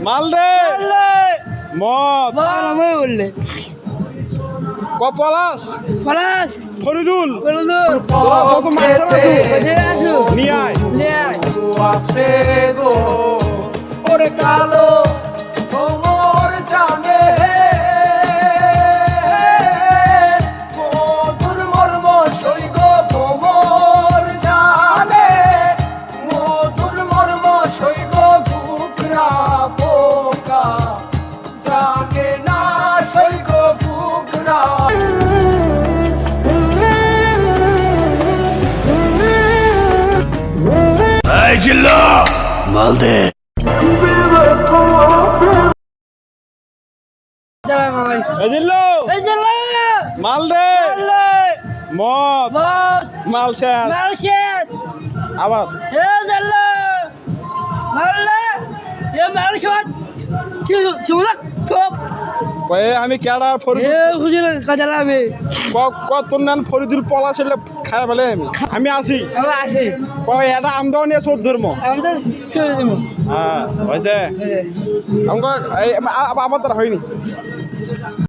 মালদে মদ বললে পলাশ পলাশ ফরিদুল বলদুল তোরা কত মাস্টার আছো নিয়ে আয় আছে গো ওরে কালো ভোমর জানে মধুর মর্ম সৈগ ভোমর জানে মধুর মর্ম সৈগ ঘুঘরা পোকা জানে না সৈগ ঘুঘরা মালদে চলা মামাই এজিল্লো এই চলা মালদে মদ বল মাল শেষ মালশেদ আবার এ চলা মারলে এ মালশেদ চুলক চুপ কয়ে আমি কেডার এ ফরিদুল খুঁজে কাজলা আমি তোর নাম ফরিদুল পলাশ এলে খাই বলে আমি আছি আমার আছে কয় এটা আমদাও নিয়ে চোদ্দ ধর্ম আমাদের ছেড়ে দিব হ্যাঁ হয়েছে আমাকে আবার তার হয়নি